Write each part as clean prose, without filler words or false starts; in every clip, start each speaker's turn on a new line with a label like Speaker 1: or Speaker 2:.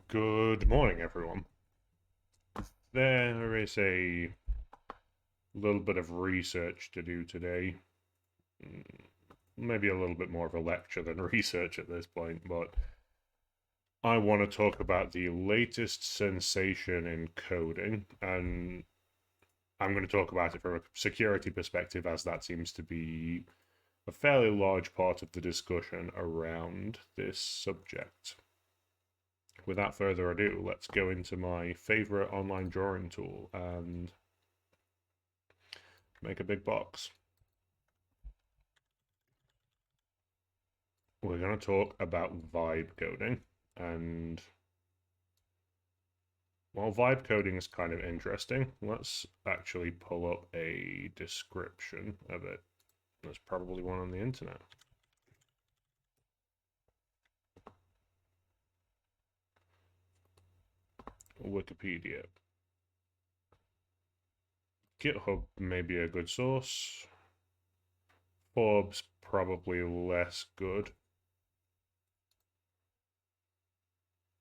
Speaker 1: Good morning, everyone. There is a little bit of research to do today. Maybe a little bit more of a lecture than research at this point, but I want to talk about the latest sensation in coding, and I'm going to talk about it from a security perspective, as that seems to be a fairly large part of the discussion around this subject. Without further ado, let's go into my favorite online drawing tool and make a big box. We're going to talk about vibe coding. And while vibe coding is kind of interesting, let's actually pull up a description of it. There's probably one on the internet. Wikipedia. GitHub may be a good source. Forbes probably less good.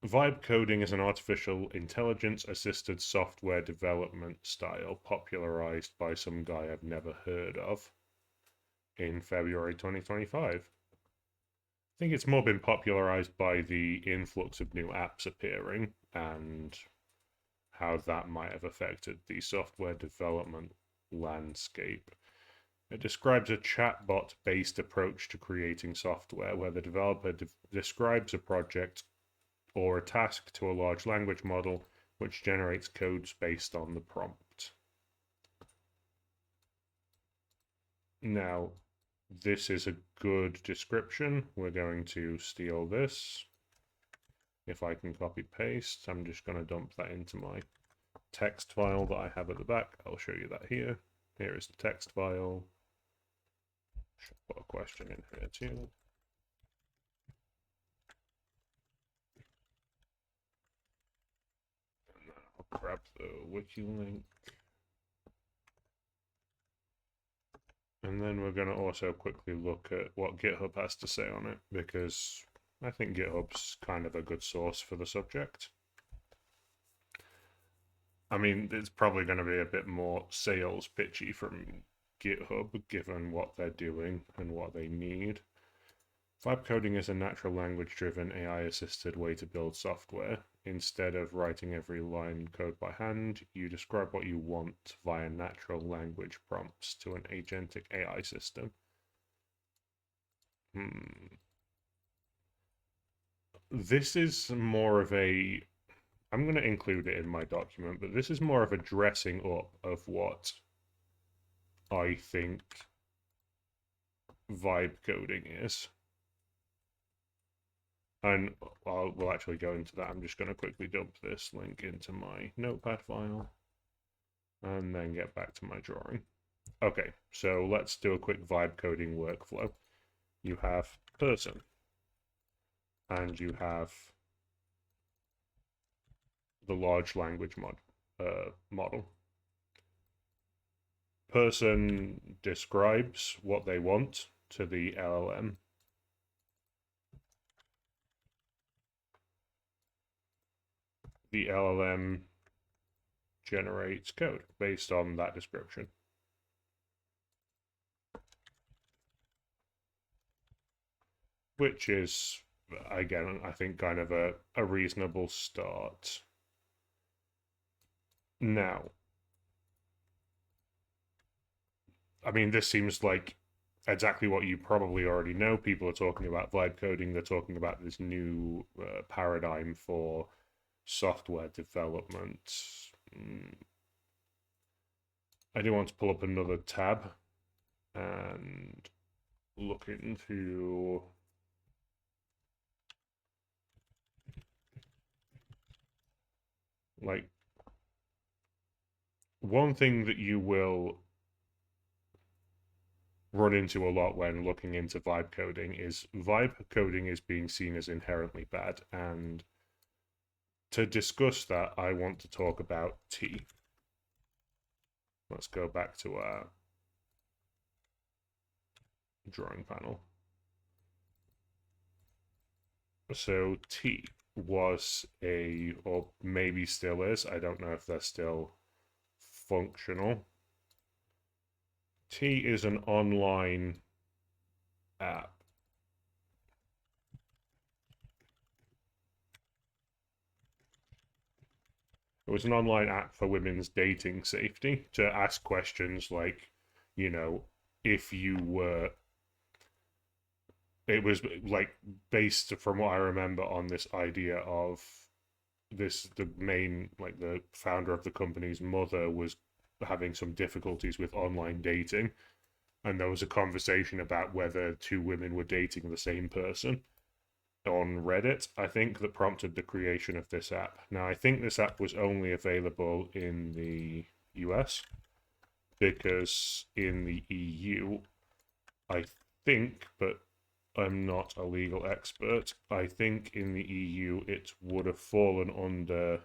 Speaker 1: Vibe coding is an artificial intelligence assisted software development style popularized by some guy I've never heard of in February 2025. I think it's more been popularized by the influx of new apps appearing and how that might have affected the software development landscape. It describes a chatbot based approach to creating software where the developer describes a project or a task to a large language model which generates codes based on the prompt. Now, this is a good description. We're going to steal this. If I can copy paste, I'm just going to dump that into my text file that I have at the back. I'll show you that here. Here is the text file. Should put a question in here too. And then I'll grab the wiki link. And then we're going to also quickly look at what GitHub has to say on it, because I think GitHub's kind of a good source for the subject. I mean, it's probably going to be a bit more sales pitchy from GitHub, given what they're doing and what they need. Vibe coding is a natural language driven AI assisted way to build software. Instead of writing every line code by hand, you describe what you want via natural language prompts to an agentic AI system. This is more of a. I'm going to include it in my document, but this is more of a dressing up of what I think vibe coding is. And we'll actually go into that. I'm just going to quickly dump this link into my notepad file and then get back to my drawing. Okay, so let's do a quick vibe coding workflow. You have person, and you have the large language model. Person describes what they want to the LLM. The LLM generates code based on that description. Which is, again, I think kind of a reasonable start. Now, I mean, this seems like exactly what you probably already know. People are talking about vibe coding. They're talking about this new paradigm for software development. I do want to pull up another tab and look into like one thing that you will run into a lot when looking into vibe coding is vibe coding is being seen as inherently bad. And to discuss that, I want to talk about T. Let's go back to our drawing panel. So T. was or maybe still is, I don't know if they're still functional. T is an online app. It was an online app for women's dating safety to ask questions like, you know, if you were. It was like based from what I remember on this idea of the main, like the founder of the company's mother was having some difficulties with online dating, and there was a conversation about whether two women were dating the same person on Reddit, I think, that prompted the creation of this app. Now, I think this app was only available in the US, because in the EU, I think, but I'm not a legal expert, I think in the EU it would have fallen under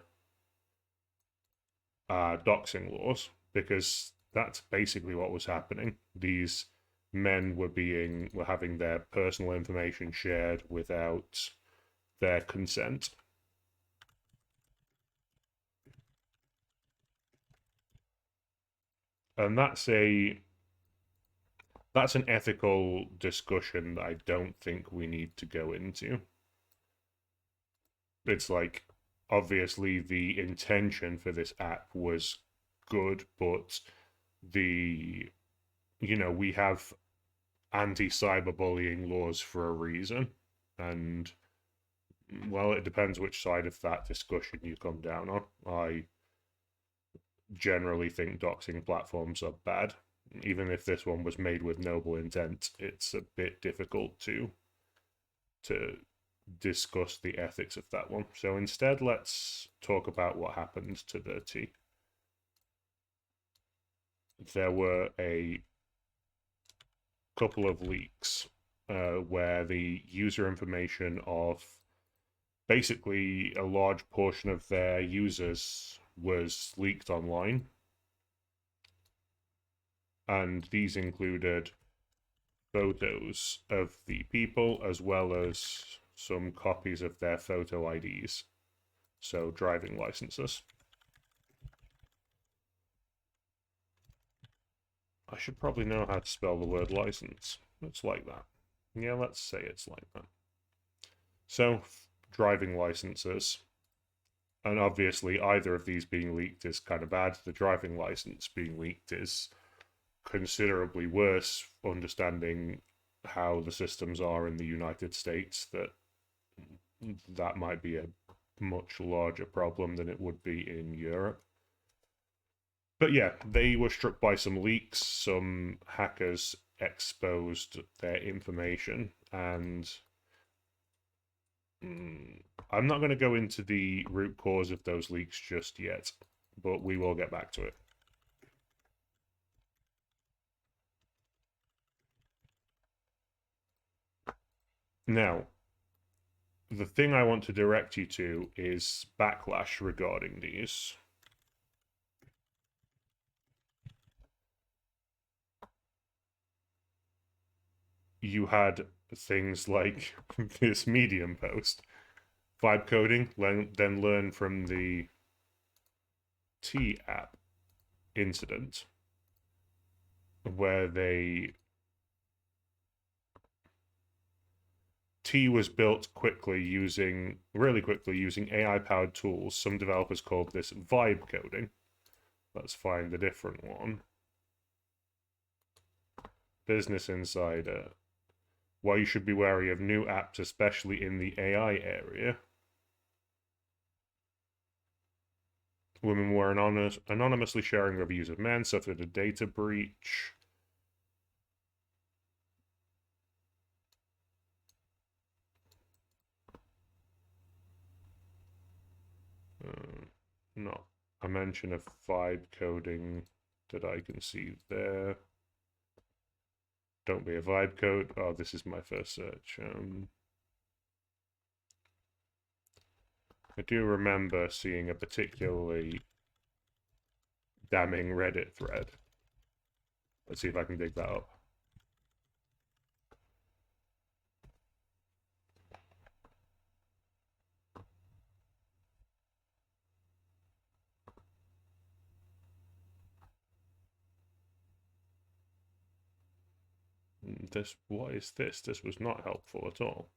Speaker 1: doxing laws, because that's basically what was happening. These men were having their personal information shared without their consent. And that's an ethical discussion that I don't think we need to go into. It's like, obviously the intention for this app was good, but we have anti-cyberbullying laws for a reason, and well, it depends which side of that discussion you come down on. I generally think doxing platforms are bad. Even if this one was made with noble intent, it's a bit difficult to discuss the ethics of that one. So instead, let's talk about what happened to the T. There were a couple of leaks where the user information of basically a large portion of their users was leaked online. And these included photos of the people as well as some copies of their photo IDs, so driving licenses. I should probably know how to spell the word license. It's like that. Yeah, let's say it's like that. So, driving licenses. And obviously, either of these being leaked is kind of bad. The driving license being leaked is considerably worse, understanding how the systems are in the United States, that might be a much larger problem than it would be in Europe. But yeah, they were struck by some leaks. Some hackers exposed their information, and I'm not going to go into the root cause of those leaks just yet, but we will get back to it. Now, the thing I want to direct you to is backlash regarding these. You had things like this Medium post. Vibe coding, then learn from the T app incident, where T was built really quickly using AI-powered tools. Some developers called this vibe coding. Let's find the different one. Business Insider. Why you should be wary of new apps, especially in the AI area. Women were anonymously sharing reviews of men, suffered a data breach. Not a mention of vibe coding that I can see there. Don't be a vibe code. Oh, this is my first search. I do remember seeing a particularly damning Reddit thread. Let's see if I can dig that up. what is this? This was not helpful at all.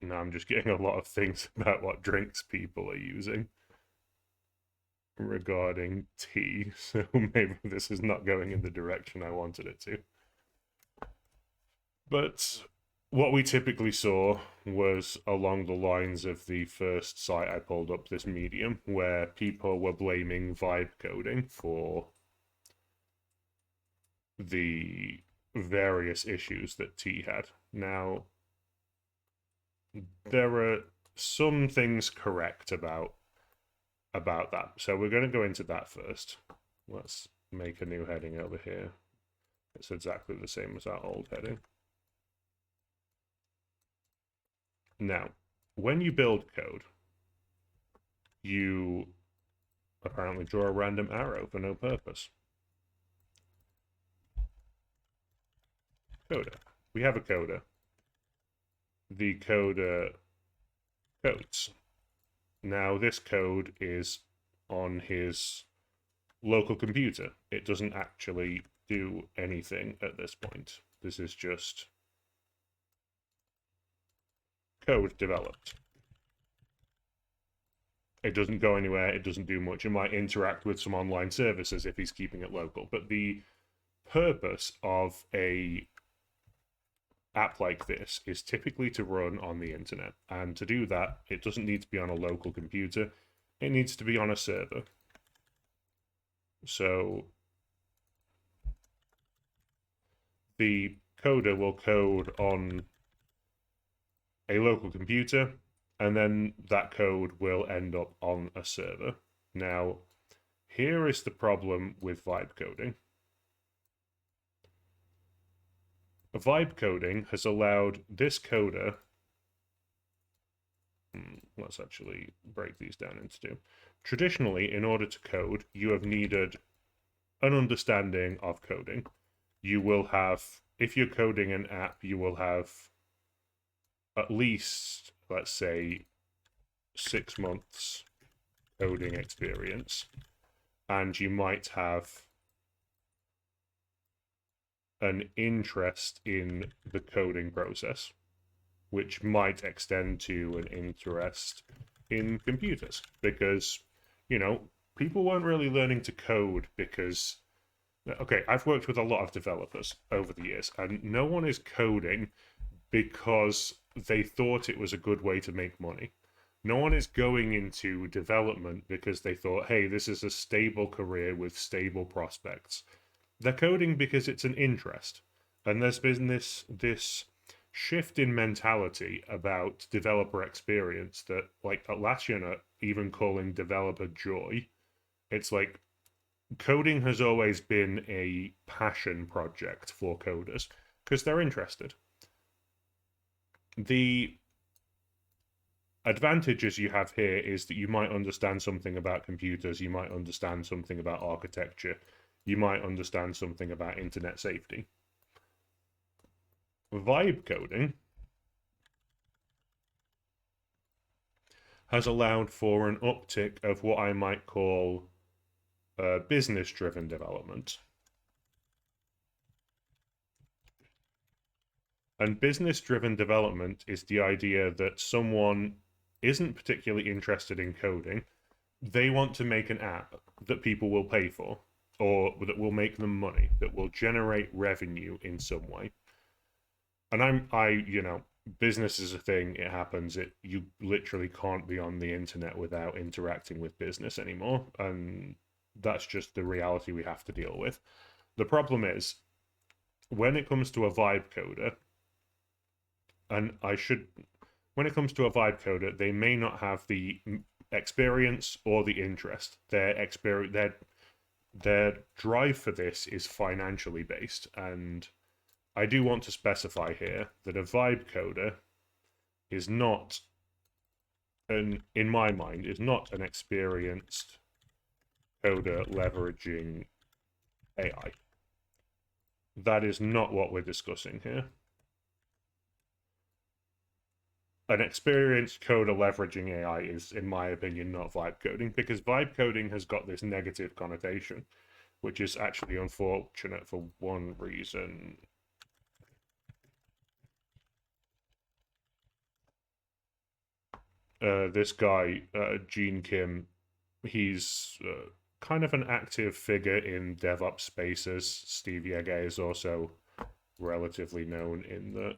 Speaker 1: Now I'm just getting a lot of things about what drinks people are using regarding tea, so maybe this is not going in the direction I wanted it to. But what we typically saw was along the lines of the first site I pulled up, this Medium, where people were blaming vibe coding for the various issues that T had. Now, there are some things correct about that. So we're going to go into that first. Let's make a new heading over here. It's exactly the same as our old heading. Now, when you build code, you apparently draw a random arrow for no purpose. Coder. We have a coder. The coder codes. Now, this code is on his local computer. It doesn't actually do anything at this point. This is just code developed. It doesn't go anywhere. It doesn't do much. It might interact with some online services if he's keeping it local. But the purpose of a app like this is typically to run on the internet. And to do that, it doesn't need to be on a local computer. It needs to be on a server. So the coder will code on a local computer, and then that code will end up on a server. Now, here is the problem with vibe coding. Vibe coding has allowed this coder. Let's actually break these down into two. Traditionally, in order to code, you have needed an understanding of coding. You will have, if you're coding an app, you will have at least, let's say, 6 months coding experience, and you might have an interest in the coding process, which might extend to an interest in computers, because, you know, people weren't really learning to code because, okay, I've worked with a lot of developers over the years, and no one is coding because they thought it was a good way to make money. No one is going into development because they thought, hey, this is a stable career with stable prospects. They're coding because it's an interest. And there's been this shift in mentality about developer experience that, like, Atlassian are even calling developer joy. It's like coding has always been a passion project for coders because they're interested. The advantages you have here is that you might understand something about computers, you might understand something about architecture, you might understand something about internet safety. Vibe coding has allowed for an uptick of what I might call business-driven development. And business-driven development is the idea that someone isn't particularly interested in coding. They want to make an app that people will pay for, or that will make them money, that will generate revenue in some way. And you know, business is a thing. It happens. You literally can't be on the internet without interacting with business anymore, and that's just the reality we have to deal with. The problem is, when it comes to a vibe coder, when it comes to a vibe coder, they may not have the experience or the interest. Their drive for this is financially based, and I do want to specify here that a vibe coder is not, in my mind, is not an experienced coder leveraging AI. That is not what we're discussing here. an experienced coder leveraging AI is, in my opinion, not vibe coding, because vibe coding has got this negative connotation, which is actually unfortunate for one reason. This guy, Gene Kim, he's kind of an active figure in DevOps spaces. Steve Yege is also relatively known in the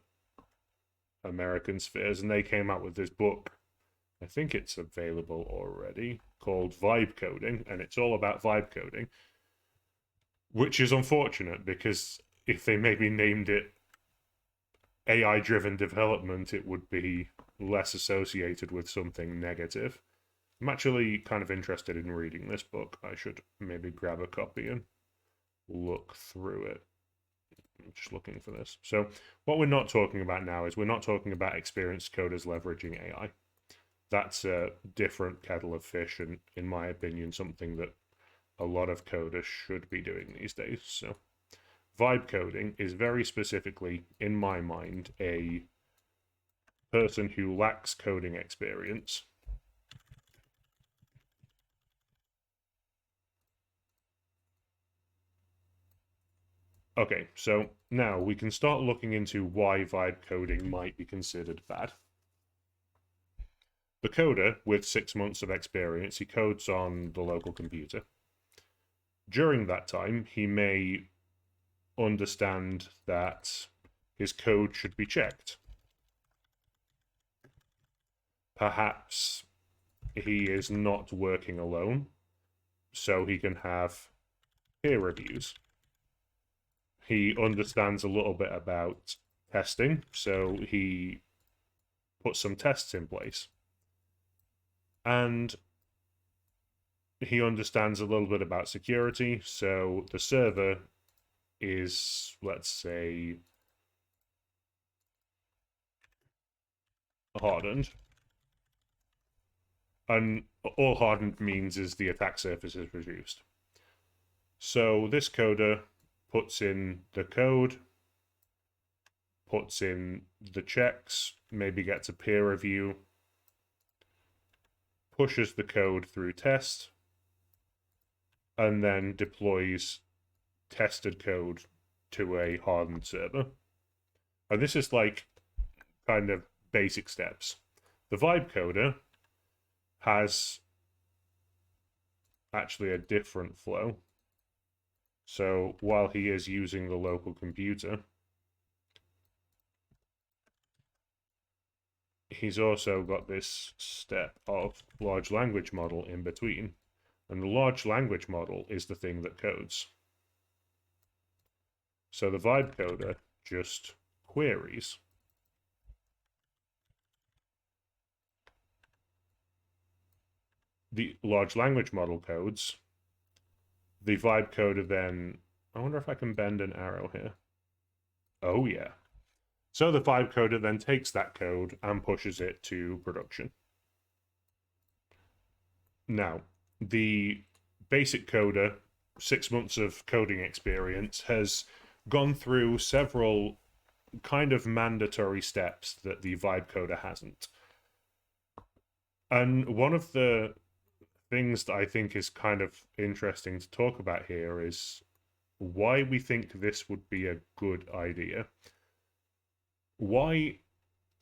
Speaker 1: American spheres, and they came out with this book. I think it's available already, called Vibe Coding, and it's all about vibe coding, which is unfortunate because if they maybe named it AI driven development, it would be less associated with something negative. I'm actually kind of interested in reading this book. I should maybe grab a copy and look through it. I'm just looking for this. So, what we're not talking about now is we're not talking about experienced coders leveraging AI. That's a different kettle of fish, and in my opinion, something that a lot of coders should be doing these days. So, vibe coding is very specifically, in my mind, a person who lacks coding experience Okay, so now we can start looking into why vibe coding might be considered bad. The coder, with 6 months of experience, he codes on the local computer. During that time, he may understand that his code should be checked. Perhaps he is not working alone, so he can have peer reviews. He understands a little bit about testing, so he puts some tests in place. And he understands a little bit about security, so the server is, let's say, hardened. And all hardened means is the attack surface is reduced. So this coder puts in the code, puts in the checks, maybe gets a peer review, pushes the code through test, and then deploys tested code to a hardened server. And this is like kind of basic steps. The vibe coder has actually a different flow. So while he is using the local computer, he's also got this step of large language model in between. And the large language model is the thing that codes. So the vibe coder just queries. The large language model codes. The vibe coder then, I wonder if I can bend an arrow here. Oh yeah. So the vibe coder then takes that code and pushes it to production. Now, the basic coder, 6 months of coding experience, has gone through several kind of mandatory steps that the vibe coder hasn't. And one of the things that I think is kind of interesting to talk about here is why we think this would be a good idea. Why,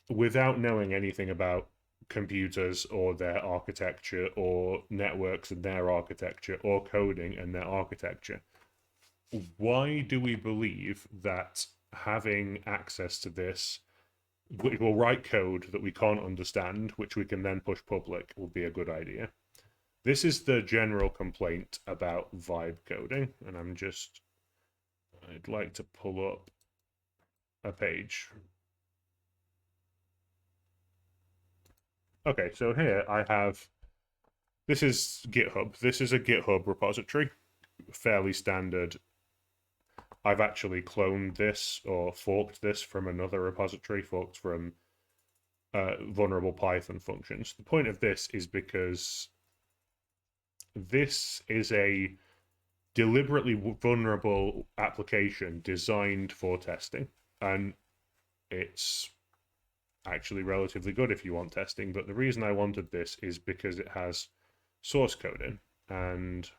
Speaker 1: without knowing anything about computers or their architecture or networks and their architecture or coding and their architecture, why do we believe that having access to this, which will write code that we can't understand, which we can then push public, will be a good idea? This is the general complaint about vibe coding, and I'd like to pull up a page. Okay, so here I have, this is GitHub. This is a GitHub repository, fairly standard. I've actually cloned this or forked this from another repository, forked from vulnerable Python functions. The point of this is because this is a deliberately vulnerable application designed for testing, and it's actually relatively good if you want testing. But the reason I wanted this is because it has source code in, and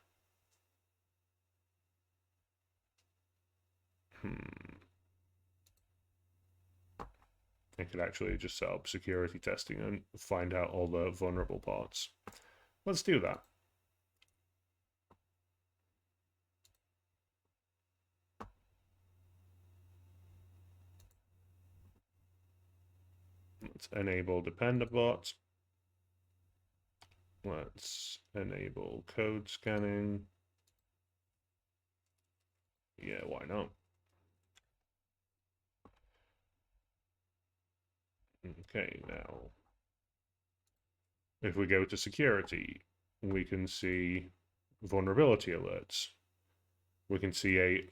Speaker 1: I could actually just set up security testing and find out all the vulnerable parts. Let's do that. Let's enable Dependabot. Let's enable code scanning. Yeah, why not? Okay, now if we go to security, we can see vulnerability alerts. We can see a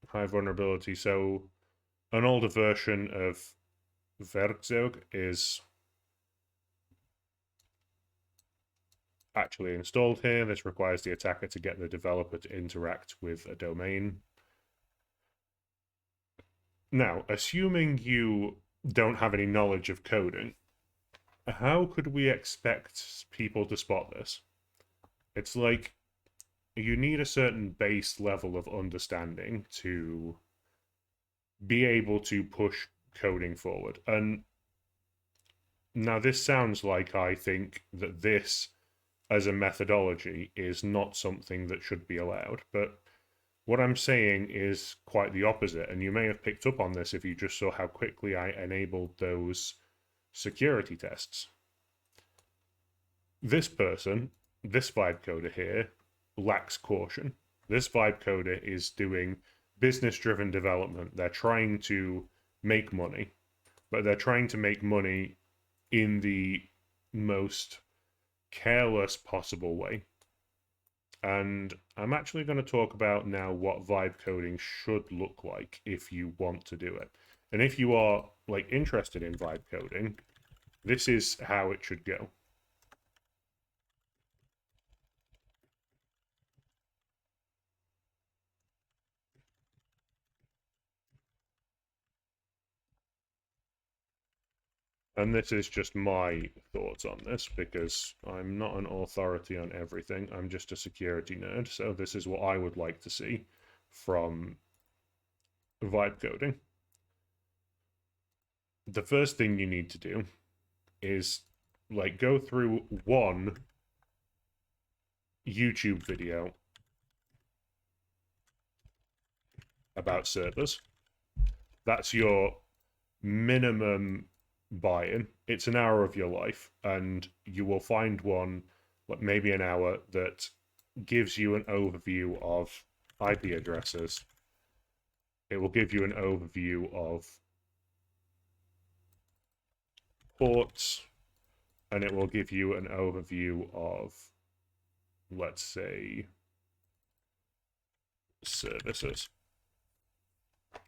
Speaker 1: high vulnerability. So an older version of Werkzeug is actually installed here. This requires the attacker to get the developer to interact with a domain. Now, assuming you don't have any knowledge of coding, how could we expect people to spot this? It's like you need a certain base level of understanding to be able to push coding forward. And now this sounds like I think that this as a methodology is not something that should be allowed, but what I'm saying is quite the opposite, and you may have picked up on this if you just saw how quickly I enabled those security tests. This person, this vibe coder here, lacks caution. This vibe coder is doing business-driven development. They're trying to make money, but they're trying to make money in the most careless possible way. And I'm actually going to talk about now what vibe coding should look like if you want to do it. And if you are like interested in vibe coding, this is how it should go. And this is just my thoughts on this because I'm not an authority on everything. I'm just a security nerd. So this is what I would like to see from vibe coding. The first thing you need to do is like go through one YouTube video about servers. That's your minimum buy-in. It's an hour of your life, and you will find one, like maybe an hour, that gives you an overview of IP addresses. It will give you an overview of ports, and it will give you an overview of, let's say, services.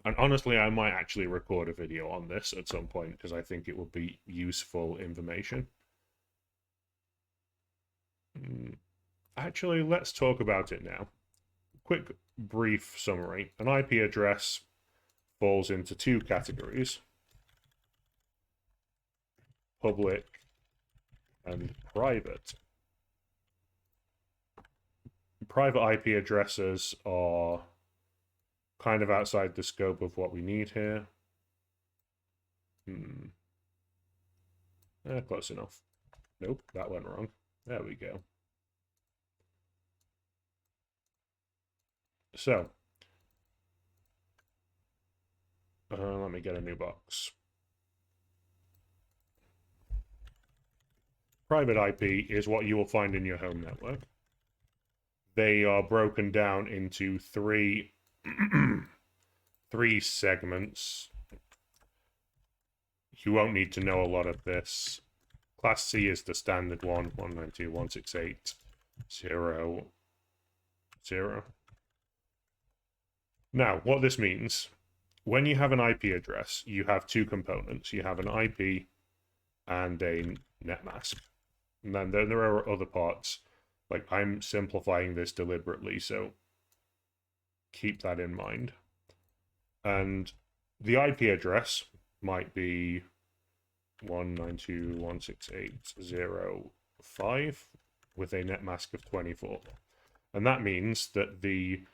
Speaker 1: And honestly, I might actually record a video on this at some point because I think it would be useful information. Actually, let's talk about it now. Quick, brief summary. An IP address falls into two categories: public and private. Private IP addresses are kind of outside the scope of what we need here. Close enough. Nope, that went wrong. There we go. So, let me get a new box. Private IP is what you will find in your home network. They are broken down into three segments. You won't need to know a lot of this. Class C is the standard one, 192.168.0.0. Now, what this means, when you have an IP address, you have two components. You have an IP and a netmask. And then there are other parts. Like, I'm simplifying this deliberately, so keep that in mind. And the IP address might be 192.168.0.5 with a net mask of 24. And that means that the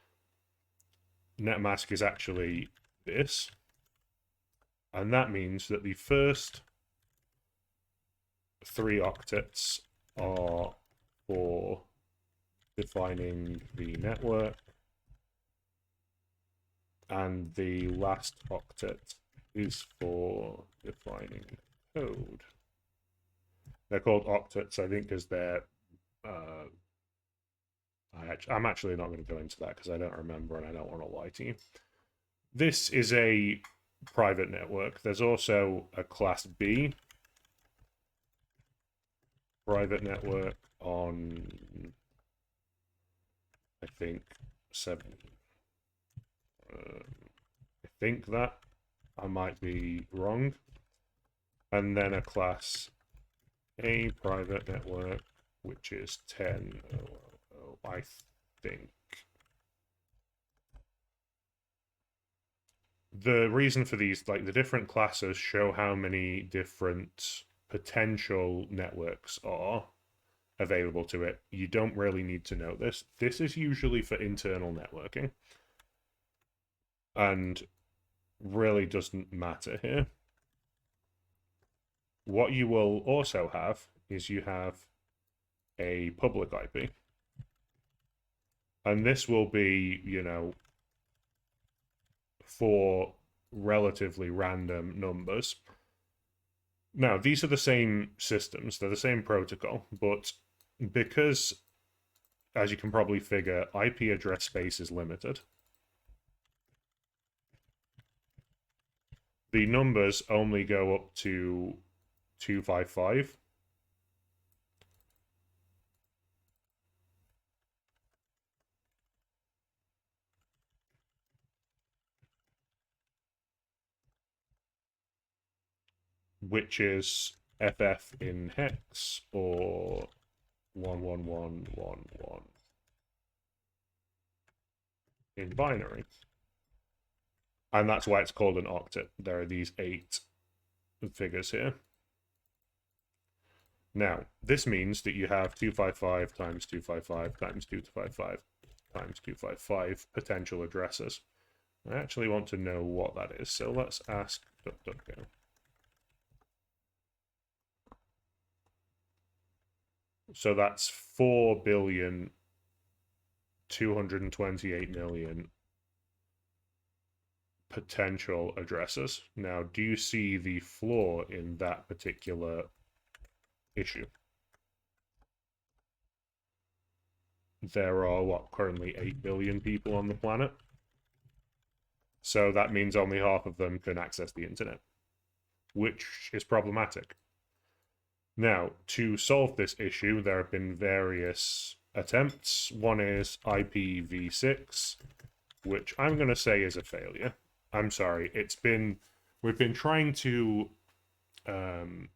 Speaker 1: net mask is actually this. And that means that the first 3 octets are for defining the network, and the last octet is for defining code. They're called octets, I think, because they're I'm actually not going to go into that because I don't remember and I don't want to lie to you. This is a private network. There's also a class B private network on, I think, 7. I think that. I might be wrong. And then a class A private network, which is 10. I think. The reason for these, like the different classes, show how many different potential networks are available to it. You don't really need to know this. This is usually for internal networking and really doesn't matter here. What you will also have is you have a public IP. And this will be, you know, for relatively random numbers. Now, these are the same systems, they're the same protocol, but because, as you can probably figure, IP address space is limited, the numbers only go up to 255. Which is FF in hex or 11111 in binary. And that's why it's called an octet. There are these 8 figures here. Now, this means that you have 255 times 255 times 255 times 255 potential addresses. I actually want to know what that is, so let's ask DuckDuckGo. So that's 4,228,000,000 potential addresses. Now, do you see the flaw in that particular issue? There are, what, currently 8 billion people on the planet? So that means only half of them can access the internet, which is problematic. Now, to solve this issue, there have been various attempts. One is IPv6, which I'm going to say is a failure. I'm sorry. We've been trying to, I'm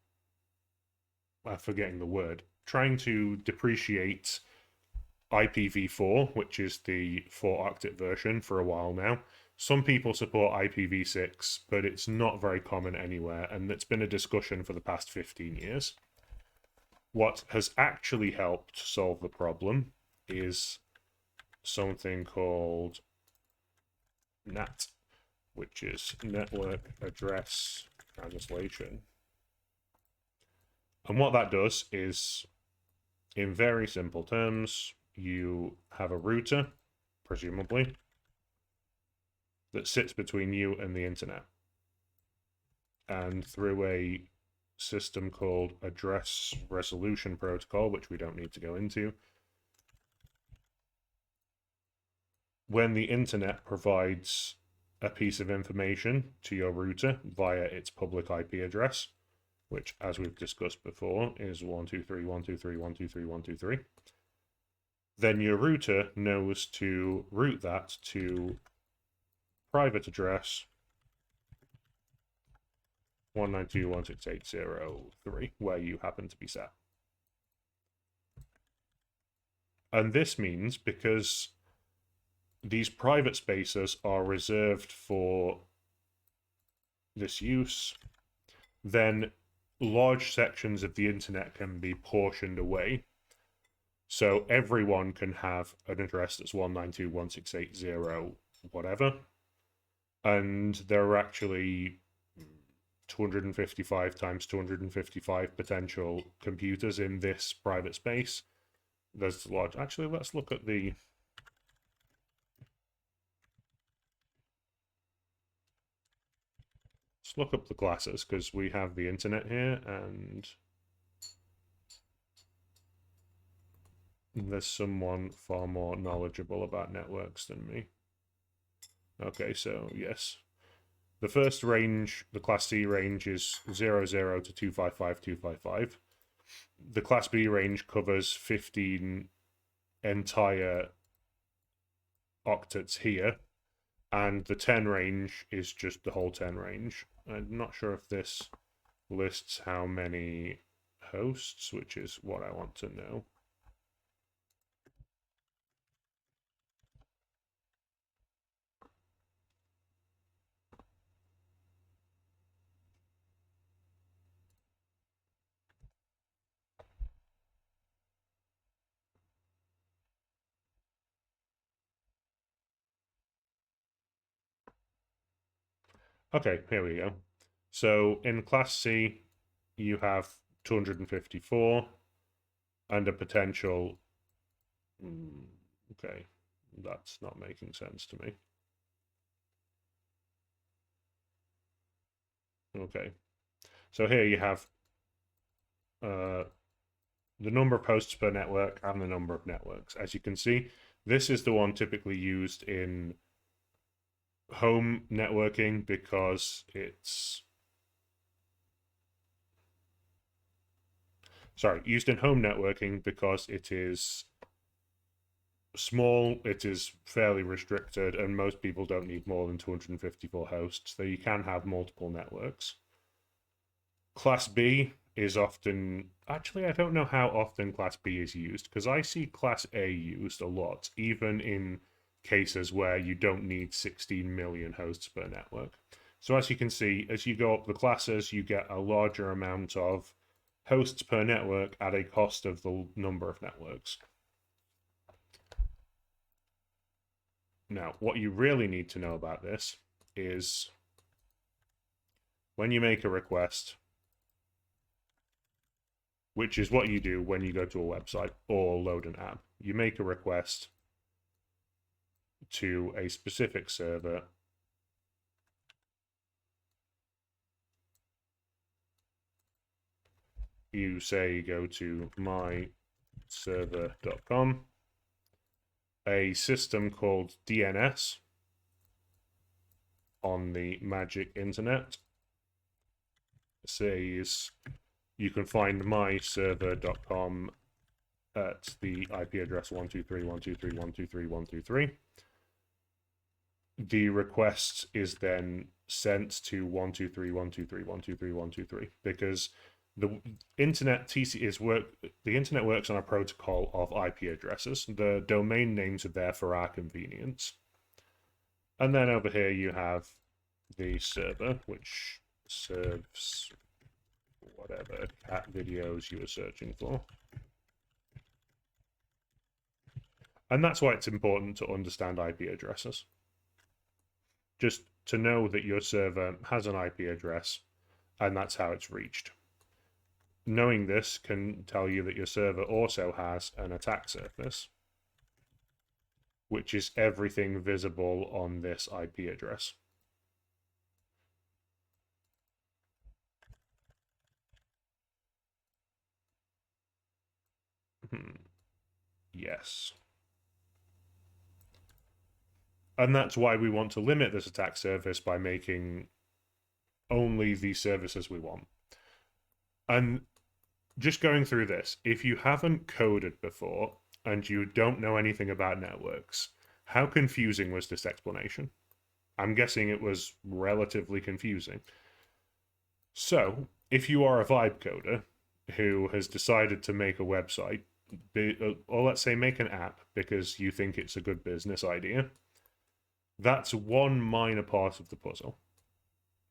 Speaker 1: forgetting the word, trying to depreciate IPv4, which is the 4-octet version, for a while now. Some people support IPv6, but it's not very common anywhere, and it's been a discussion for the past 15 years. What has actually helped solve the problem is something called NAT, which is Network Address Translation. And what that does is, in very simple terms, you have a router, presumably, that sits between you and the internet. And through a system called Address Resolution Protocol, which we don't need to go into, when the internet provides a piece of information to your router via its public IP address, which, as we've discussed before, is 123.123.123.123, then your router knows to route that to private address 192.168.0.3, where you happen to be set. And this means, because these private spaces are reserved for this use, then large sections of the internet can be portioned away. So everyone can have an address that's 192.168.0 whatever. And there are actually 255 times 255 potential computers in this private space. There's a lot. Actually, let's look at the... Let's look up the classes, because we have the internet here, and there's someone far more knowledgeable about networks than me. Okay, so yes. The first range, the Class C range, is 00 to 255.255. The Class B range covers 15 entire octets here, and the 10 range is just the whole 10 range. I'm not sure if this lists how many hosts, which is what I want to know. Okay, here we go. So in Class C, you have 254 and a potential... Okay, that's not making sense to me. Okay, so here you have the number of hosts per network and the number of networks. As you can see, this is the one typically used in home networking because it's... Sorry, used in home networking because it is small, it is fairly restricted, and most people don't need more than 254 hosts, though you can have multiple networks. Class B is often... Actually, I don't know how often Class B is used, because I see Class A used a lot, even in cases where you don't need 16 million hosts per network. So as you can see, as you go up the classes, you get a larger amount of hosts per network at a cost of the number of networks. Now, what you really need to know about this is when you make a request, which is what you do when you go to a website or load an app, you make a request to a specific server. You say go to myserver.com. A system called DNS on the magic internet says you can find myserver.com at the IP address 123.123.123.123. The request is then sent to 123.123.123.123 because the internet the internet works on a protocol of IP addresses. The domain names are there for our convenience. And then over here you have the server, which serves whatever cat videos you were searching for. And that's why it's important to understand IP addresses. Just to know that your server has an IP address, and that's how it's reached. Knowing this can tell you that your server also has an attack surface, which is everything visible on this IP address. Yes. And that's why we want to limit this attack surface by making only the services we want. And just going through this, if you haven't coded before and you don't know anything about networks, how confusing was this explanation? I'm guessing it was relatively confusing. So, if you are a vibe coder who has decided to make a website, or let's say make an app because you think it's a good business idea, that's one minor part of the puzzle.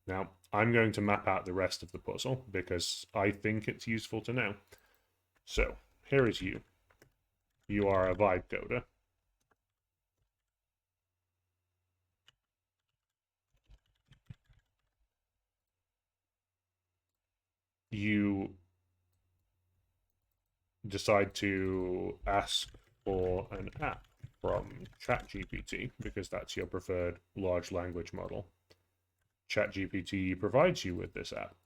Speaker 1: Now, I'm going to map out the rest of the puzzle because I think it's useful to know. So, here is you. You are a vibe coder. You decide to ask for an app from ChatGPT because that's your preferred large language model. ChatGPT provides you with this app.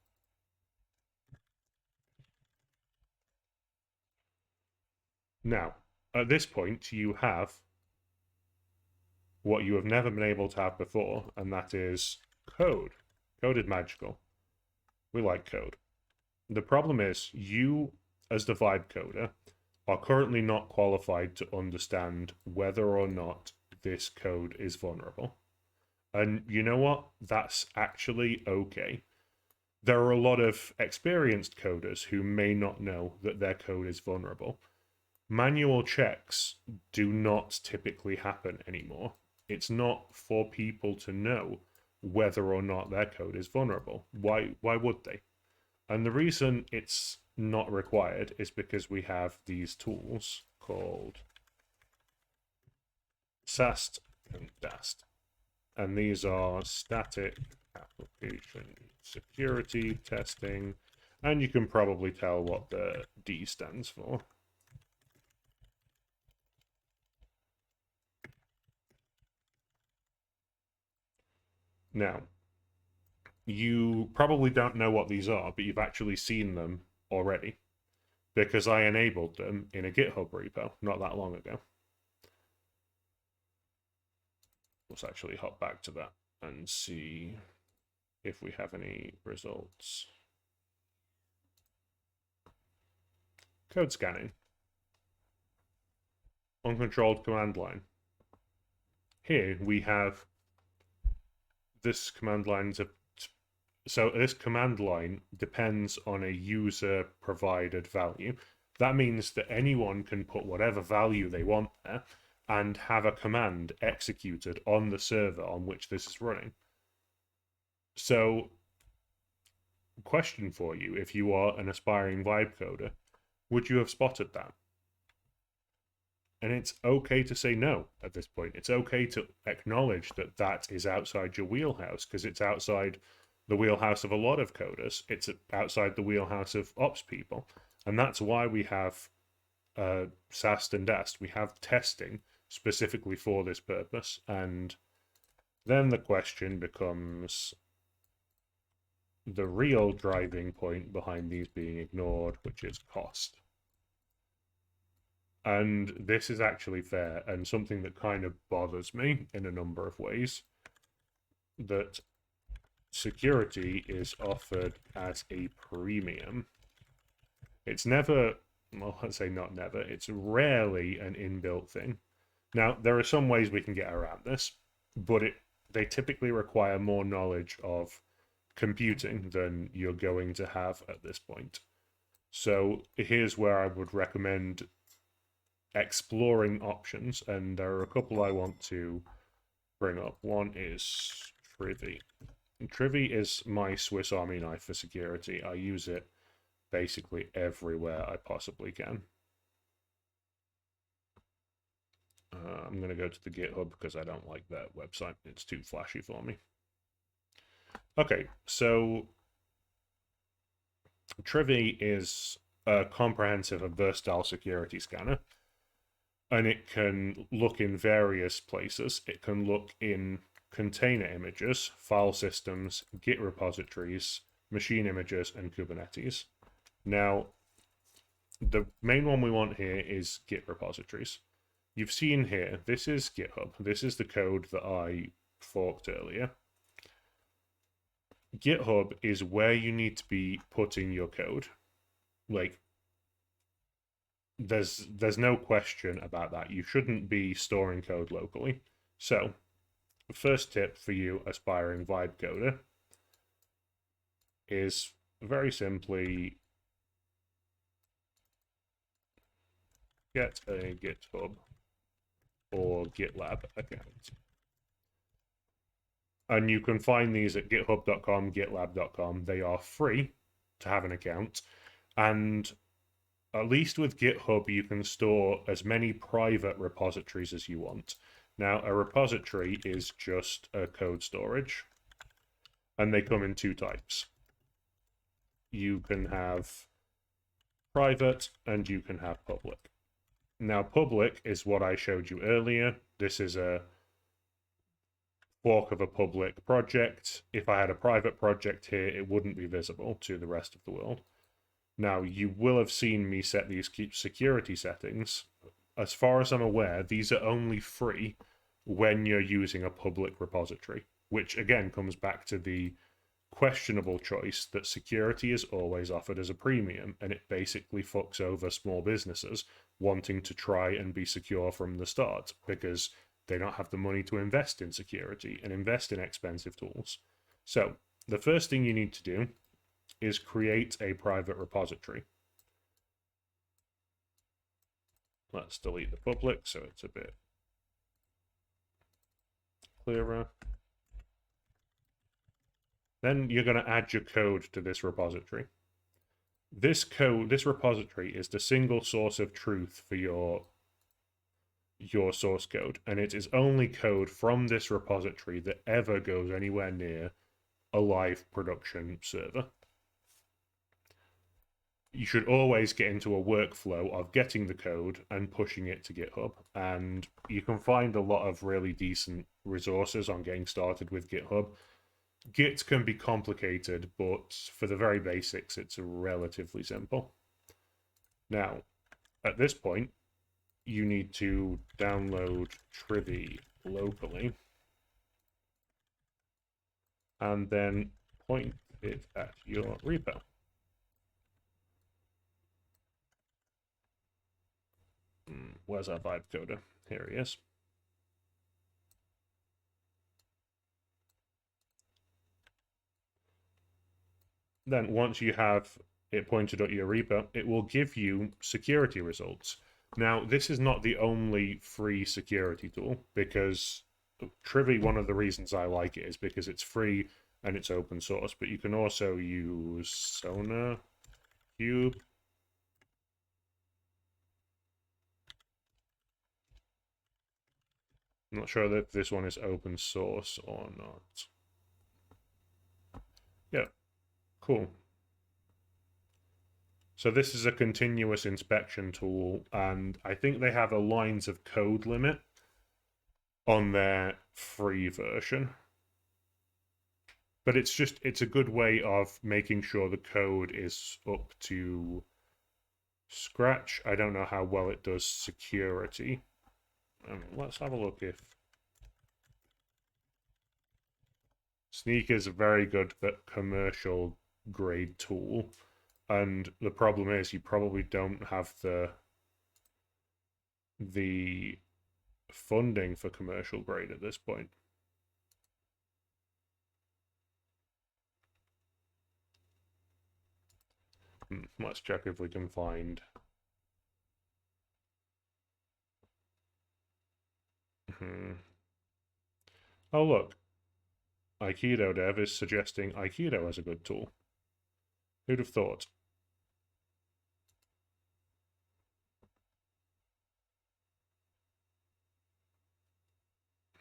Speaker 1: Now, at this point, you have what you have never been able to have before, and that is code. Code is magical. We like code. The problem is, you, as the vibe coder, are currently not qualified to understand whether or not this code is vulnerable. And you know what? That's actually okay. There are a lot of experienced coders who may not know that their code is vulnerable. Manual checks do not typically happen anymore. It's not for people to know whether or not their code is vulnerable. Why would they? And the reason it's not required is because we have these tools called SAST and DAST. And these are static application security testing. And you can probably tell what the D stands for. Now, you probably don't know what these are, but you've actually seen them already because I enabled them in a GitHub repo not that long ago. Let's actually hop back to that and see if we have any results. Code scanning. Uncontrolled command line. Here we have this command line. So this command line depends on a user provided value. That means that anyone can put whatever value they want there and have a command executed on the server on which this is running. So, question for you, if you are an aspiring vibe coder, would you have spotted that? And it's okay to say no at this point. It's okay to acknowledge that that is outside your wheelhouse because it's outside the wheelhouse of a lot of coders. It's outside the wheelhouse of ops people. And that's why we have SAST and DAST. We have testing specifically for this purpose. And then the question becomes the real driving point behind these being ignored, which is cost. And this is actually fair and something that kind of bothers me in a number of ways. That security is offered as a premium. It's never, well, let's say not never, it's rarely an inbuilt thing. Now, there are some ways we can get around this, but they typically require more knowledge of computing than you're going to have at this point. So here's where I would recommend exploring options, and there are a couple I want to bring up. One is Trivy. Trivy is my Swiss Army knife for security. I use it basically everywhere I possibly can. I'm going to go to the GitHub because I don't like that website. It's too flashy for me. Okay, so Trivy is a comprehensive and versatile security scanner. And it can look in various places. It can look in container images, file systems, Git repositories, machine images, and Kubernetes. Now, the main one we want here is Git repositories. You've seen here, this is GitHub. This is the code that I forked earlier. GitHub is where you need to be putting your code. Like, there's no question about that. You shouldn't be storing code locally. So, first tip for you aspiring vibe coder is very simply get a GitHub or GitLab account. And you can find these at github.com, gitlab.com. They are free to have an account. And at least with GitHub, you can store as many private repositories as you want. Now, a repository is just a code storage, and they come in two types. You can have private and you can have public. Now, public is what I showed you earlier. This is a fork of a public project. If I had a private project here, it wouldn't be visible to the rest of the world. Now, you will have seen me set these security settings. As far as I'm aware, these are only free when you're using a public repository, which again comes back to the questionable choice that security is always offered as a premium, and it basically fucks over small businesses wanting to try and be secure from the start because they don't have the money to invest in security and invest in expensive tools. So the first thing you need to do is create a private repository. Let's delete the public so it's a bit clearer. Then you're going to add your code to this repository. This repository is the single source of truth for your source code, and it is only code from this repository that ever goes anywhere near a live production server. You should always get into a workflow of getting the code and pushing it to GitHub, and you can find a lot of really decent resources on getting started with GitHub. Git can be complicated, but for the very basics, it's relatively simple. Now, at this point, you need to download Trivy locally and then point it at your repo. Where's our vibe coder? Here he is. Then once you have it pointed at your repo, it will give you security results. Now, this is not the only free security tool, because Trivy, one of the reasons I like it is because it's free and it's open source, but you can also use SonarQube. I'm not sure that this one is open source or not. Yeah, cool. So this is a continuous inspection tool, and I think they have a lines of code limit on their free version. But it's a good way of making sure the code is up to scratch. I don't know how well it does security. Let's have a look if Snyk is a very good commercial grade tool. And the problem is you probably don't have the funding for commercial grade at this point. Let's check if we can find. Oh, look. Aikido Dev is suggesting Aikido as a good tool. Who'd have thought?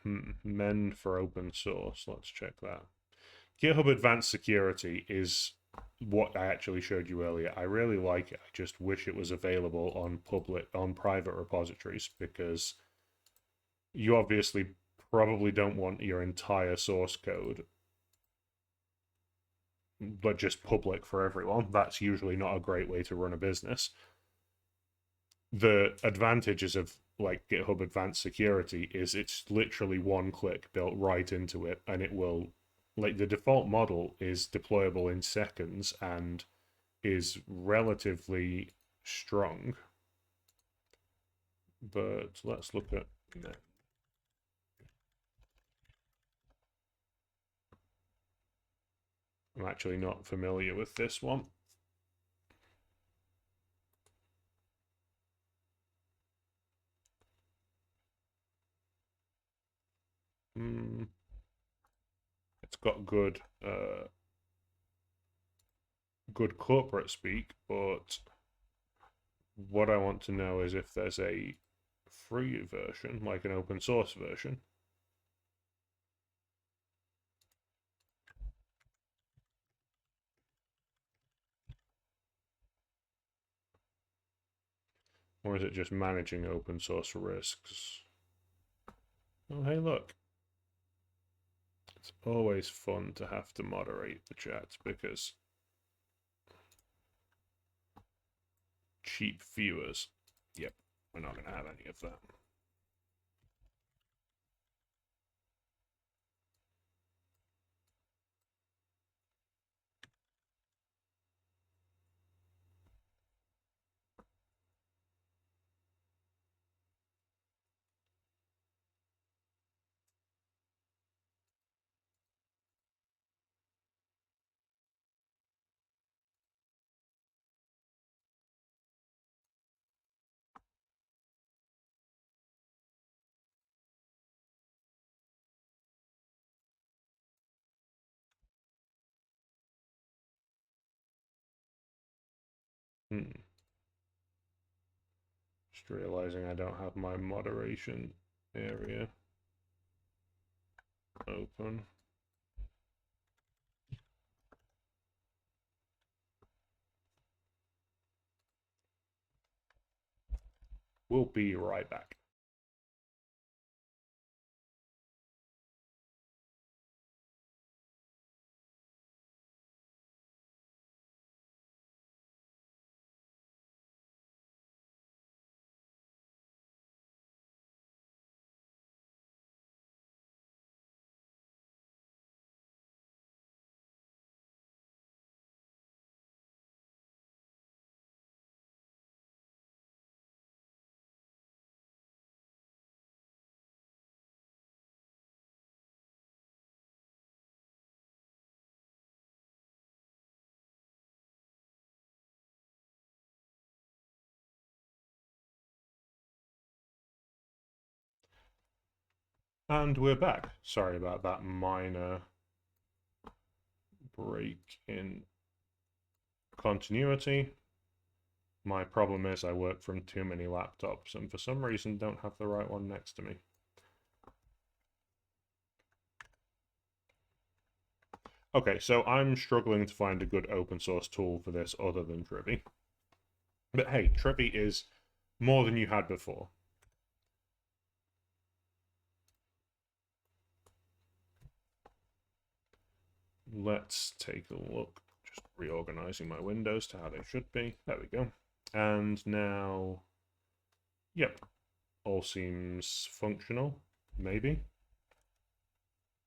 Speaker 1: Men for open source. Let's check that. GitHub Advanced Security is what I actually showed you earlier. I really like it. I just wish it was available on private repositories, because you obviously probably don't want your entire source code but just public for everyone. That's usually not a great way to run a business. The advantages of like GitHub Advanced Security is it's literally one click built right into it, and it will, like, the default model is deployable in seconds and is relatively strong. But let's look at that. I'm actually not familiar with this one. got good good corporate speak, but what I want to know is if there's a free version, like an open source version. Or is it just managing open source risks? Oh, hey, look. It's always fun to have to moderate the chat because cheap viewers. Yep, we're not going to have any of that. Just realizing I don't have my moderation area open. We'll be right back. And we're back. Sorry about that minor break in continuity. My problem is I work from too many laptops and for some reason don't have the right one next to me. Okay, so I'm struggling to find a good open source tool for this other than Trivy. But hey, Trivy is more than you had before. Let's take a look. Just reorganizing my windows to how they should be. There we go. And now, yep, all seems functional, maybe.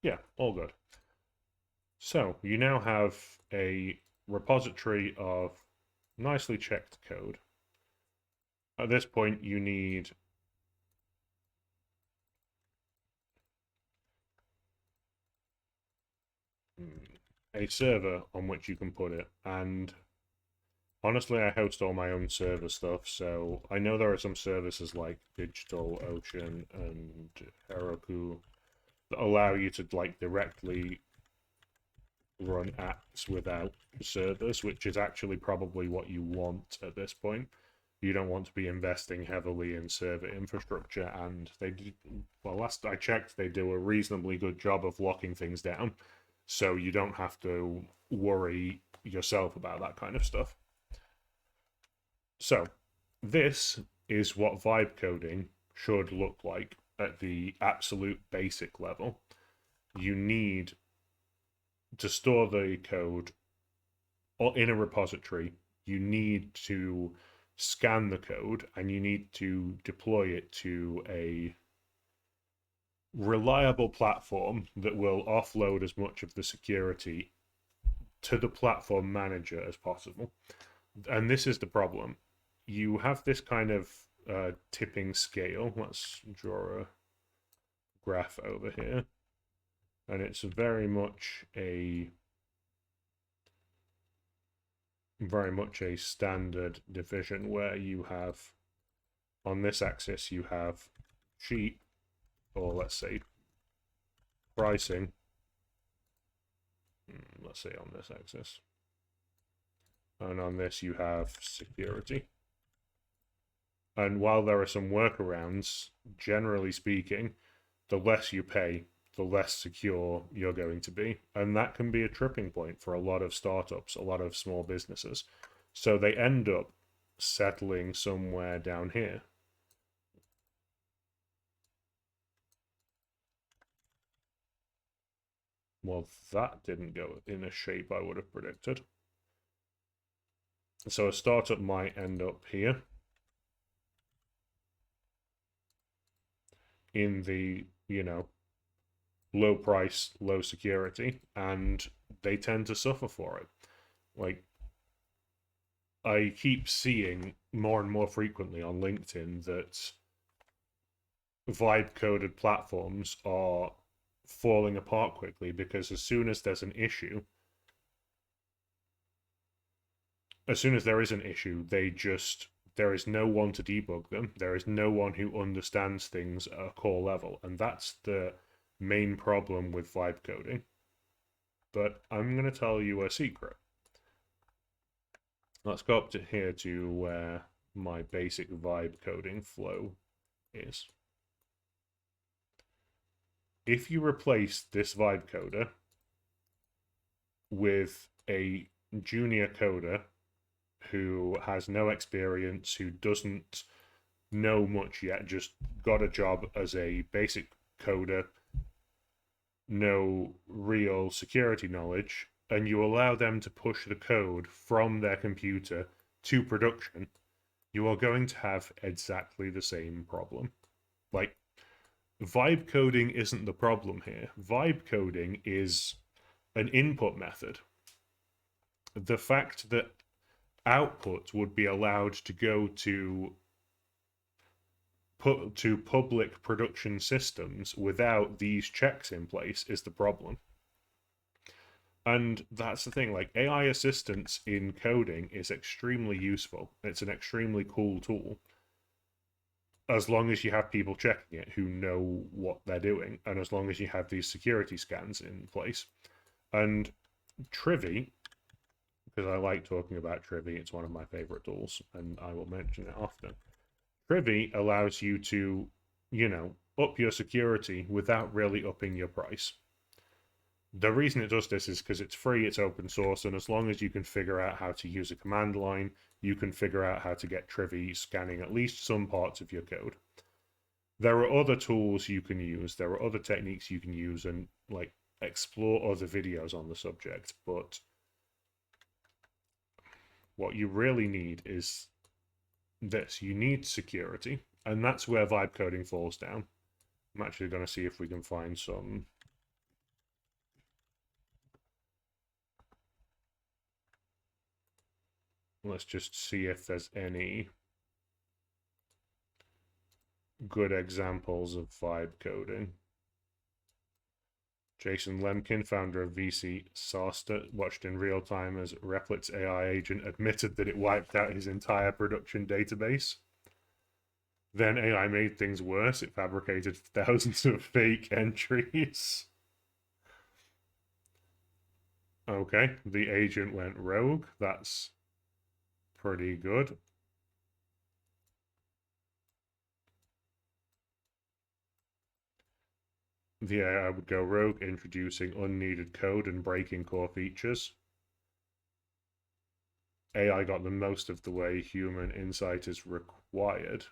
Speaker 1: Yeah, all good. So you now have a repository of nicely checked code. At this point, you need a server on which you can put it. And honestly, I host all my own server stuff, so I know there are some services like DigitalOcean and Heroku that allow you to like directly run apps without servers, which is actually probably what you want at this point. You don't want to be investing heavily in server infrastructure, and they do, well, last I checked, they do a reasonably good job of locking things down, so you don't have to worry yourself about that kind of stuff. So, this is what vibe coding should look like at the absolute basic level. You need to store the code in a repository. You need to scan the code and you need to deploy it to a reliable platform that will offload as much of the security to the platform manager as possible. And this is the problem. You have this kind of tipping scale. Let's draw a graph over here. And it's very much a standard division where you have on this axis you have cheap, or let's say pricing, let's say on this axis. And on this you have security. And while there are some workarounds, generally speaking, the less you pay, the less secure you're going to be. And that can be a tripping point for a lot of startups, a lot of small businesses. So they end up settling somewhere down here. Well, that didn't go in a shape I would have predicted. So a startup might end up here in the, low price, low security, and they tend to suffer for it. Like, I keep seeing more and more frequently on LinkedIn that vibe coded platforms are falling apart quickly because as soon as there's an issue, as soon as there is an issue, there is no one to debug them. There is no one who understands things at a core level, and that's the main problem with vibe coding. But I'm going to tell you a secret. Let's go up to here to where my basic vibe coding flow is. If you replace this vibe coder with a junior coder who has no experience, who doesn't know much yet, just got a job as a basic coder, no real security knowledge, and you allow them to push the code from their computer to production, you are going to have exactly the same problem. Like, vibe coding isn't the problem here. Vibe coding is an input method. The fact that output would be allowed to go to public production systems without these checks in place is the problem. And that's the thing, like AI assistance in coding is extremely useful. It's an extremely cool tool. As long as you have people checking it who know what they're doing, and as long as you have these security scans in place. And Trivy, because I like talking about Trivy, it's one of my favorite tools, and I will mention it often. Trivy allows you to, up your security without really upping your price. The reason it does this is because it's free, it's open source, and as long as you can figure out how to use a command line, you can figure out how to get Trivy scanning at least some parts of your code. There are other tools you can use, there are other techniques you can use, and explore other videos on the subject, but what you really need is this. You need security, and that's where vibe coding falls down. I'm actually going to see if we can find some. Let's just see if there's any good examples of vibe coding. Jason Lemkin, founder of VC Sarster, watched in real time as Replit's AI agent admitted that it wiped out his entire production database. Then AI made things worse. It fabricated thousands of fake entries. Okay, the agent went rogue. That's pretty good. The AI would go rogue, introducing unneeded code and breaking core features. AI got the most of the way human insight is required.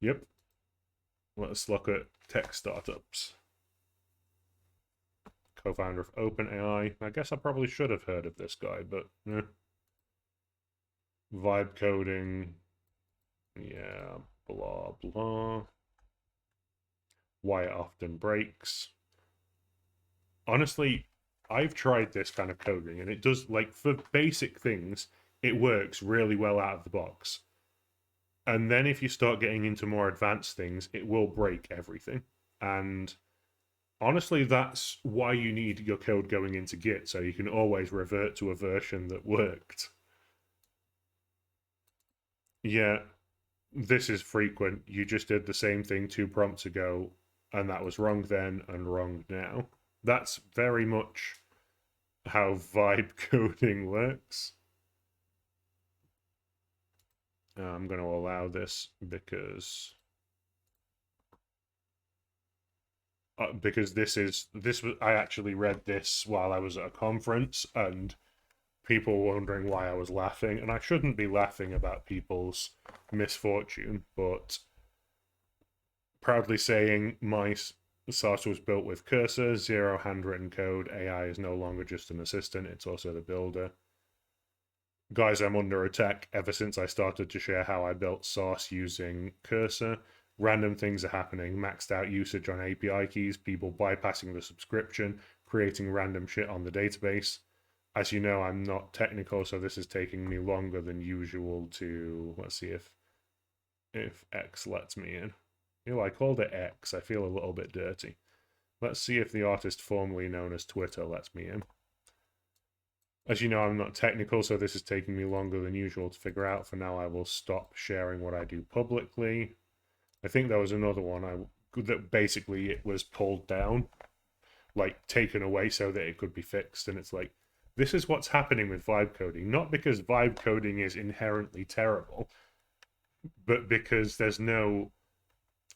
Speaker 1: Yep. Let's look at tech startups. Co-founder of OpenAI. I guess I probably should have heard of this guy, but vibe coding. Yeah, blah, blah. Why it often breaks. Honestly, I've tried this kind of coding, and it does, for basic things, it works really well out of the box. And then if you start getting into more advanced things, it will break everything. And honestly, that's why you need your code going into Git, so you can always revert to a version that worked. Yeah, this is frequent. You just did the same thing 2 prompts ago, and that was wrong then and wrong now. That's very much how vibe coding works. I'm going to allow this because I actually read this while I was at a conference, and people were wondering why I was laughing, and I shouldn't be laughing about people's misfortune, but proudly saying my SaaS was built with Cursor, zero handwritten code. AI is no longer just an assistant, it's also the builder. Guys, I'm under attack ever since I started to share how I built SaaS using Cursor. Random things are happening, maxed out usage on API keys, people bypassing the subscription, creating random shit on the database. As you know, I'm not technical, so this is taking me longer than usual to, let's see if X lets me in. I called it X. I feel a little bit dirty. Let's see if the artist formerly known as Twitter lets me in. As you know, I'm not technical, so this is taking me longer than usual to figure out. For now, I will stop sharing what I do publicly. I think there was another one that basically it was pulled down, like taken away so that it could be fixed. And it's like, this is what's happening with vibe coding. Not because vibe coding is inherently terrible, but because there's no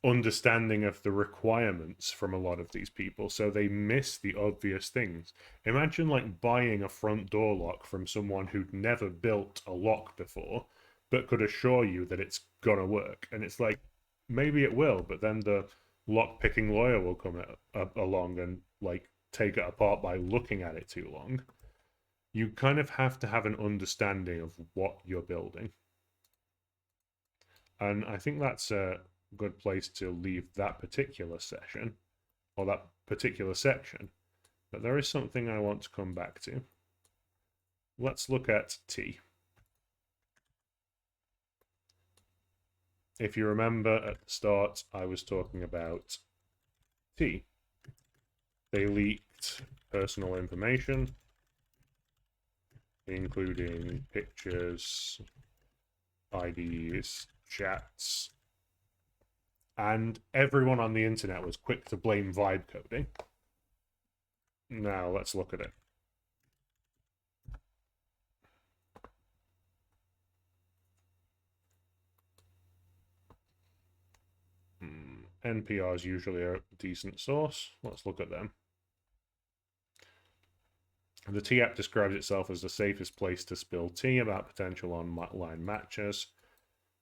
Speaker 1: understanding of the requirements from a lot of these people, so they miss the obvious things. Imagine like buying a front door lock from someone who'd never built a lock before but could assure you that it's gonna work, and it's like, maybe it will, but then the lock picking lawyer will come along and like take it apart by looking at it too long. You kind of have to have an understanding of what you're building, and I think that's a good place to leave that particular session or that particular section. But there is something I want to come back to. Let's look at T. If you remember at the start, I was talking about T. They leaked personal information, including pictures, IDs, chats, and everyone on the internet was quick to blame vibe coding. Now let's look at it. NPR is usually a decent source. Let's look at them. The T app describes itself as the safest place to spill tea about potential online matches.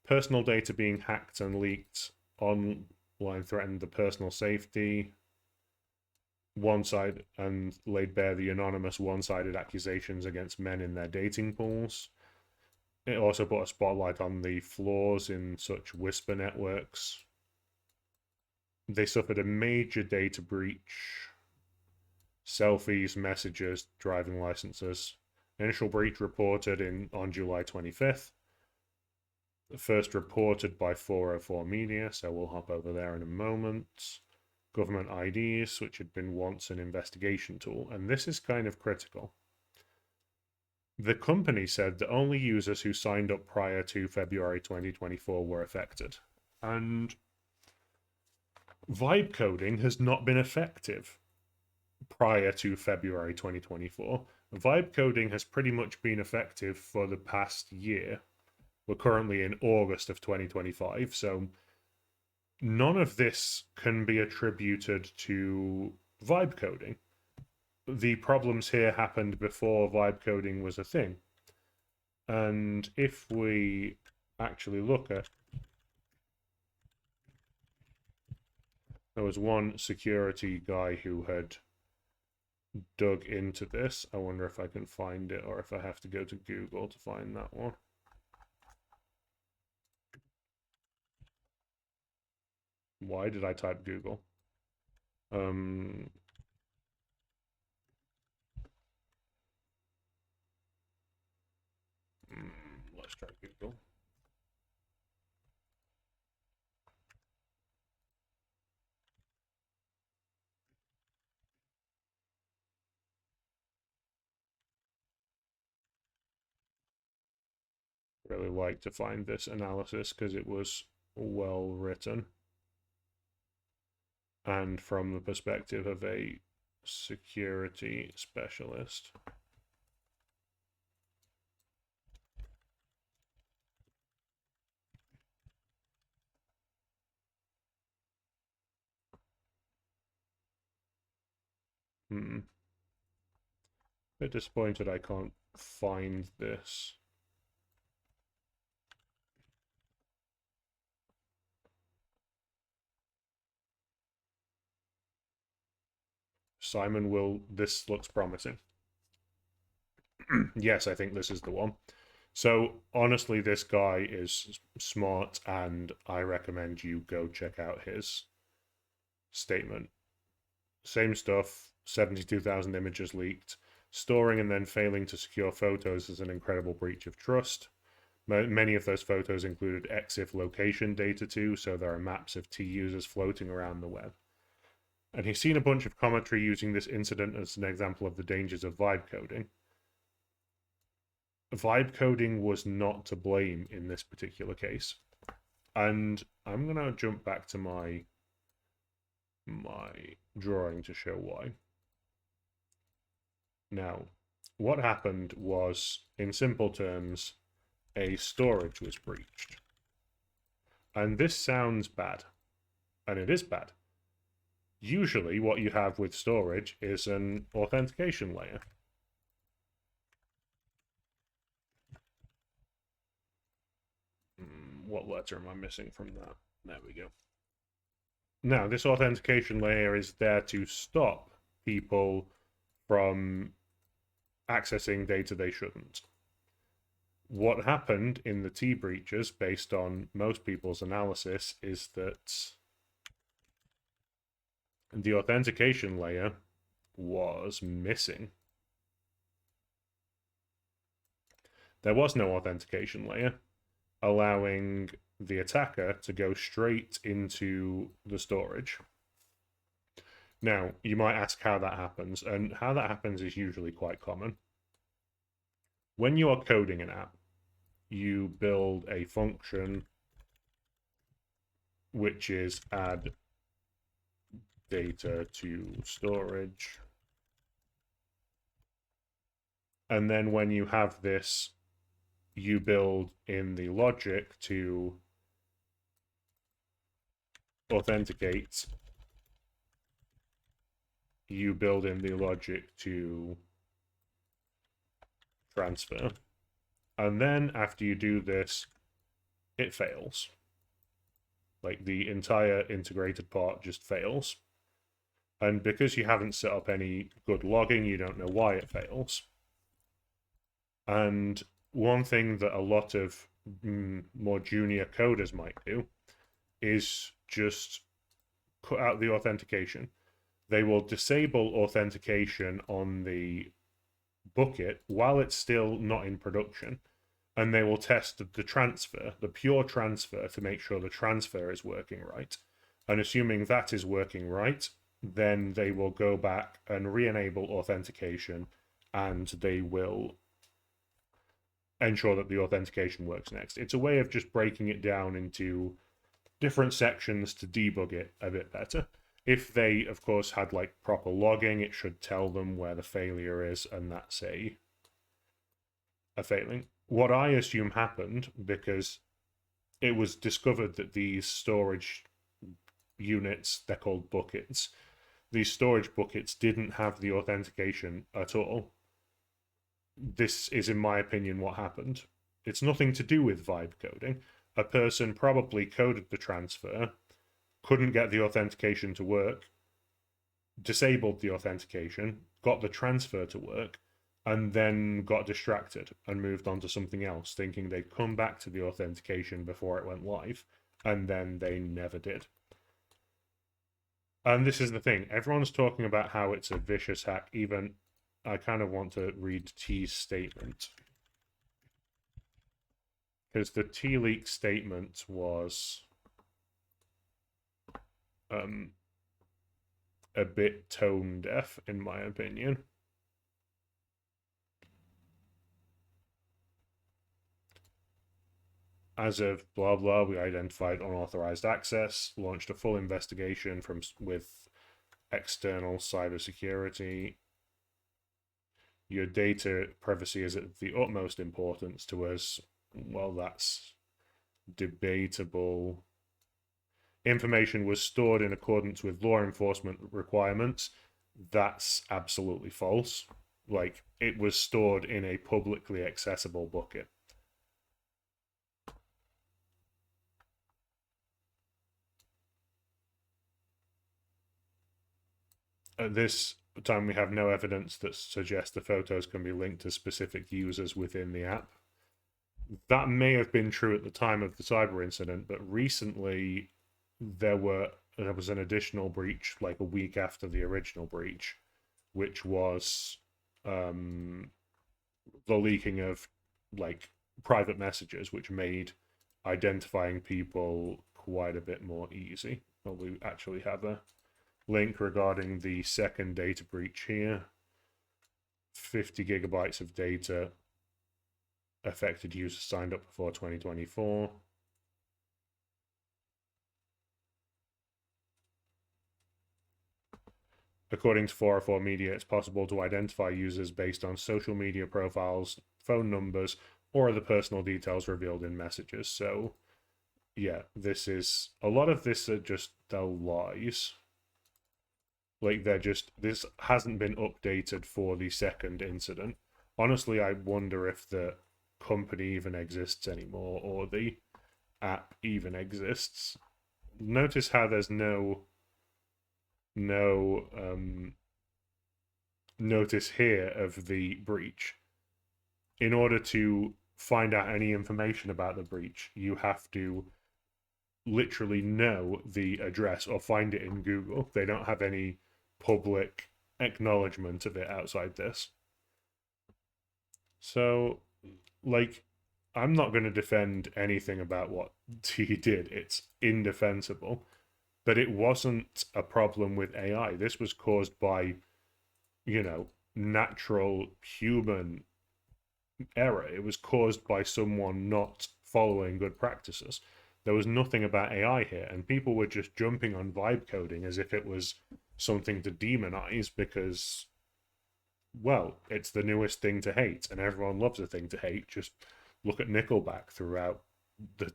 Speaker 1: Personal data being hacked and leaked online threatened the personal safety. One side and laid bare the anonymous one-sided accusations against men in their dating pools. It also put a spotlight on the flaws in such whisper networks. They suffered a major data breach. Selfies, messages, driving licenses. Initial breach reported on July 25th. First reported by 404 Media, so we'll hop over there in a moment. Government IDs, which had been once an investigation tool, and this is kind of critical. The company said that only users who signed up prior to February 2024 were affected. And vibe coding has not been effective prior to February 2024. Vibe coding has pretty much been effective for the past year. We're currently in August of 2025, so none of this can be attributed to vibe coding. The problems here happened before vibe coding was a thing. And if we actually look at, there was one security guy who had dug into this. I wonder if I can find it or if I have to go to Google to find that one. Why did I type Google? Let's try Google. Really like to find this analysis because it was well written and from the perspective of a security specialist. Bit disappointed I can't find this. Simon will. This looks promising. Yes, I think this is the one. So honestly, this guy is smart, and I recommend you go check out his statement. Same stuff. 72,000 images leaked. Storing and then failing to secure photos is an incredible breach of trust. Many of those photos included EXIF location data too, so there are maps of T users floating around the web. And he's seen a bunch of commentary using this incident as an example of the dangers of vibe coding. Vibe coding was not to blame in this particular case. And I'm going to jump back to my drawing to show why. Now, what happened was, in simple terms, a storage was breached. And this sounds bad, and it is bad. Usually what you have with storage is an authentication layer. What letter am I missing from that? There we go. Now, this authentication layer is there to stop people from accessing data they shouldn't. What happened in the T breaches, based on most people's analysis, is that the authentication layer was missing. There was no authentication layer, allowing the attacker to go straight into the storage. Now, you might ask how that happens, and how that happens is usually quite common. When you are coding an app, you build a function which is add data to storage. And then when you have this, you build in the logic to authenticate. You build in the logic to transfer. And then after you do this, it fails. Like the entire integrated part just fails. And because you haven't set up any good logging, you don't know why it fails. And one thing that a lot of more junior coders might do is just cut out the authentication. They will disable authentication on the bucket while it's still not in production, and they will test the transfer, the pure transfer, to make sure the transfer is working right. And assuming that is working right, then they will go back and re-enable authentication, and they will ensure that the authentication works next. It's a way of just breaking it down into different sections to debug it a bit better. If they, of course, had like proper logging, it should tell them where the failure is, and that's a failing. What I assume happened, because it was discovered that these storage units, they're called buckets, these storage buckets didn't have the authentication at all. This is, in my opinion, what happened. It's nothing to do with vibe coding. A person probably coded the transfer, couldn't get the authentication to work, disabled the authentication, got the transfer to work, and then got distracted and moved on to something else, thinking they'd come back to the authentication before it went live, and then they never did. And this is the thing, everyone's talking about how it's a vicious hack. Even I kind of want to read T's statement, because the T-Leak statement was a bit tone deaf, in my opinion. As of blah blah, we identified unauthorized access, launched a full investigation with external cybersecurity. Your data privacy is of the utmost importance to us. Well, that's debatable. Information was stored in accordance with law enforcement requirements. That's absolutely false. Like, it was stored in a publicly accessible bucket. At this time, we have no evidence that suggests the photos can be linked to specific users within the app. That may have been true at the time of the cyber incident, but recently there was an additional breach like a week after the original breach, which was the leaking of like private messages, which made identifying people quite a bit more easy. Well, we actually have a link regarding the second data breach here. 50 gigabytes of data. Affected users signed up before 2024. According to 404 Media, it's possible to identify users based on social media profiles, phone numbers, or other personal details revealed in messages. So, yeah, a lot of this are just the lies. Like, this hasn't been updated for the second incident. Honestly, I wonder if the company even exists anymore or the app even exists. Notice how there's no notice here of the breach. In order to find out any information about the breach, you have to literally know the address or find it in Google. They don't have any public acknowledgement of it outside this. So, like, I'm not going to defend anything about what he did. It's indefensible. But it wasn't a problem with AI. This was caused by, natural human error. It was caused by someone not following good practices. There was nothing about AI here, and people were just jumping on vibe coding as if it was something to demonize because, well, it's the newest thing to hate, and everyone loves a thing to hate. Just look at Nickelback throughout the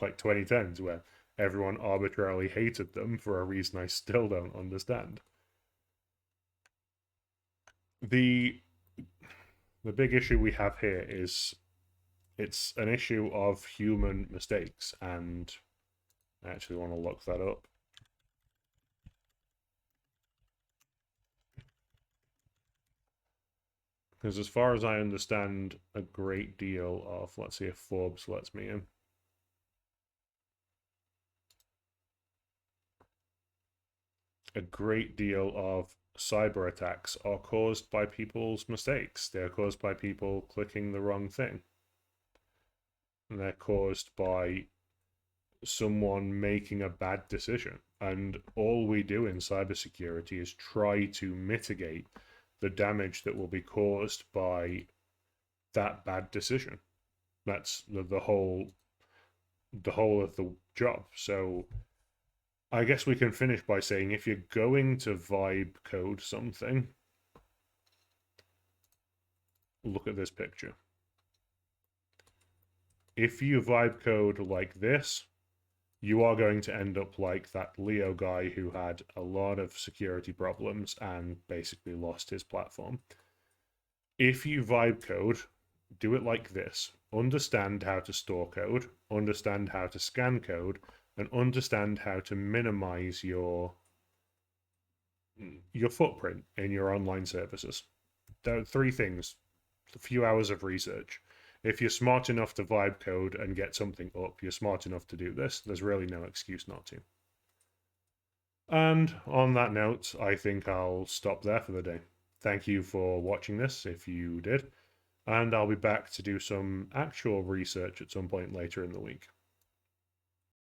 Speaker 1: like 2010s, where everyone arbitrarily hated them for a reason I still don't understand. The big issue we have here is it's an issue of human mistakes, and I actually want to look that up. Because as far as I understand, a great deal of, let's see if Forbes lets me in. A great deal of cyber attacks are caused by people's mistakes. They're caused by people clicking the wrong thing. And they're caused by someone making a bad decision. And all we do in cybersecurity is try to mitigate the damage that will be caused by that bad decision. That's the whole of the job. So I guess we can finish by saying if you're going to vibe code something, look at this picture. If you vibe code like this, you are going to end up like that Leo guy who had a lot of security problems and basically lost his platform. If you vibe code, do it like this. Understand how to store code, understand how to scan code, and understand how to minimize your footprint in your online services. There are three things, a few hours of research. If you're smart enough to vibe code and get something up, you're smart enough to do this. There's really no excuse not to. And on that note, I think I'll stop there for the day. Thank you for watching this, if you did. And I'll be back to do some actual research at some point later in the week.